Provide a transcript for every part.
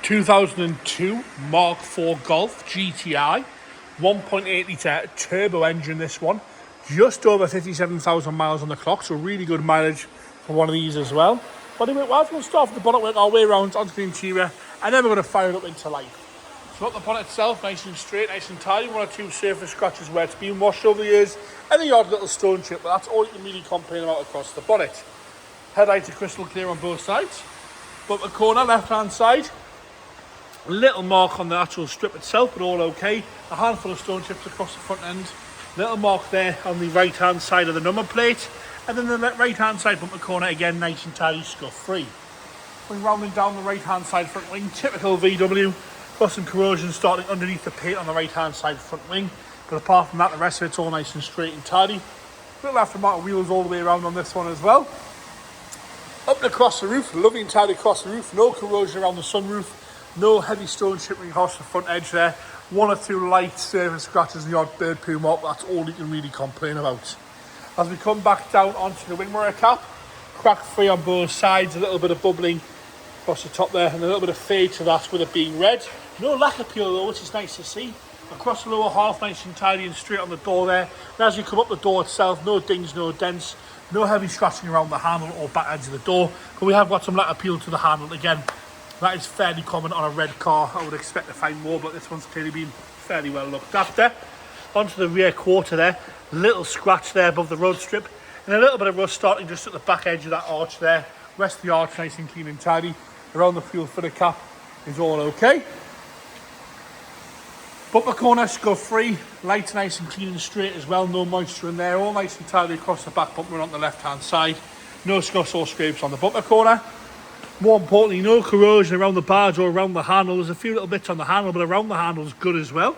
2002 Mark IV Golf GTI, 1.8 litre turbo engine this one, just over 57,000 miles on the clock, so really good mileage for one of these as well. But anyway, we're going to start from the bonnet, work our way around onto the interior, and then we're going to fire it up into life. So up the bonnet itself, nice and straight, nice and tidy, one or two surface scratches where it's been washed over the years, and the odd little stone chip, but that's all you can really complain about across the bonnet. Headlights are crystal clear on both sides. Bumper corner, left hand side, a little mark on the actual strip itself, but all okay. A handful of stone chips across the front end, little mark there on the right hand side of the number plate, and then the right hand side bumper corner again, nice and tidy, scuff free. We're rounding down the right hand side front wing, typical VW. Got some corrosion starting underneath the paint on the right hand side front wing, but apart from that, the rest of it's all nice and straight and tidy. Little aftermarket wheels all the way around on this one as well. Up and across the roof, lovely and tidy across the roof, no corrosion around the sunroof, no heavy stone chipping across the front edge there, one or two light surface scratches and the odd bird poo mark, that's all you can really complain about. As we come back down onto the wing mirror cap, crack free on both sides, a little bit of bubbling across the top there, and a little bit of fade to that with it being red. No lacquer peel though, which is nice to see. Across the lower half, nice and tidy and straight on the door there. And as you come up the door itself, no dings, no dents, no heavy scratching around the handle or back edge of the door. But we have got some lacquer peel to the handle again. That is fairly common on a red car. I would expect to find more, but this one's clearly been fairly well looked after. Onto the rear quarter there, little scratch there above the road strip, and a little bit of rust starting just at the back edge of that arch there. Rest of the arch nice and clean and tidy. Around the fuel filler cap is all okay. Bumper corner, scuff free, lights nice and clean and straight as well, no moisture in there, all nice and tidy across the back bumper on the left hand side. No scuffs or scrapes on the bumper corner. More importantly, no corrosion around the barge or around the handle. There's a few little bits on the handle, but around the handle is good as well.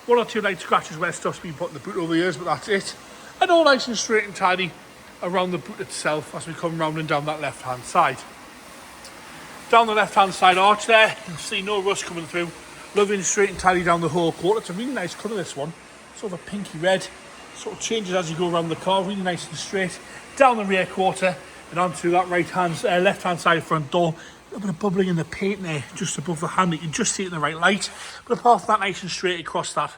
One or two light scratches where stuff's been put in the boot over the years, but that's it. And all nice and straight and tidy around the boot itself as we come round and down that left hand side. Down the left hand side arch there, you can see no rust coming through. Lovely and straight and tidy down the whole quarter. It's a really nice colour, this one. Sort of a pinky red. Sort of changes as you go around the car. Really nice and straight. Down the rear quarter and onto that left hand side front door. A little bit of bubbling in the paint there, just above the handle. You can just see it in the right light. But apart from that, nice and straight across that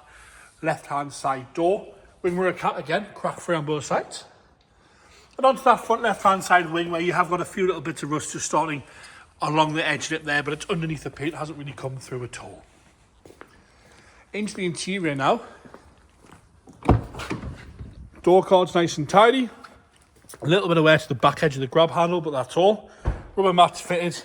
left hand side door. Wing mirror cap again, crack free on both sides. And onto that front left hand side wing where you have got a few little bits of rust just starting along the edge of it there, but it's underneath the paint, it hasn't really come through at all. Into the interior now. Door card's nice and tidy. A little bit of wear to the back edge of the grab handle, but that's all. Rubber mats fitted.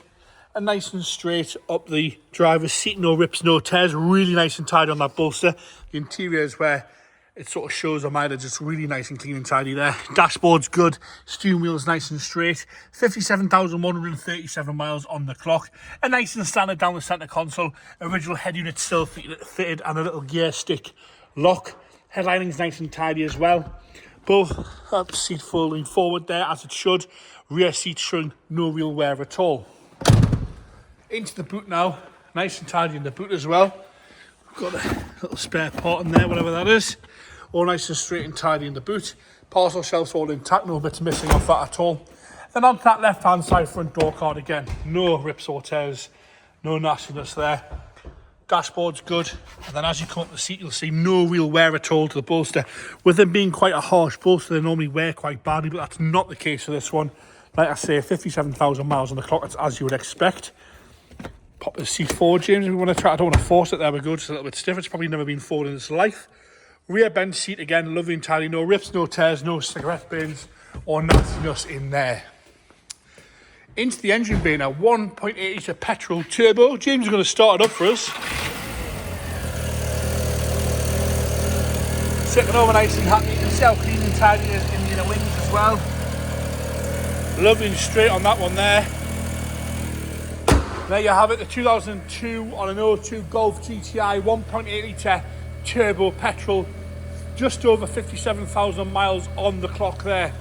And nice and straight up the driver's seat, no rips, no tears. Really nice and tidy on that bolster. The interior is where it sort of shows the mileage. It's really nice and clean and tidy there. Dashboard's good. Steering wheel's nice and straight. 57,137 miles on the clock. And nice and standard down the centre console. Original head unit still fitted and a little gear stick lock. Headlining's nice and tidy as well. Both up seat folding forward there as it should. Rear seat showing no real wear at all. Into the boot now. Nice and tidy in the boot as well. Got a little spare part in there, whatever that is. All nice and straight and tidy in the boot. Parcel shelves all intact, no bits missing off that at all. Then onto that left hand side front door card again. No rips or tears, no nastiness there. Dashboard's good. And then as you come up the seat, you'll see no real wear at all to the bolster. With them being quite a harsh bolster, they normally wear quite badly, but that's not the case for this one. Like I say, 57,000 miles on the clock, that's as you would expect. Pop the seat forward, James, if we want to try. I don't want to force it, there we go, just a little bit stiff. It's probably never been forward in its life. Rear bench seat again, lovely and tidy, no rips, no tears, no cigarette bins or nastiness in there. Into the engine bay now, 1.8 litre petrol turbo. James is going to start it up for us. Sitting over nice and happy, you can see how clean and tidy it is in the inner wings as well. Lovely and straight on that one there. There you have it, the 2002 on an 02 Golf GTI 1.8 litre turbo petrol, just over 57,000 miles on the clock there.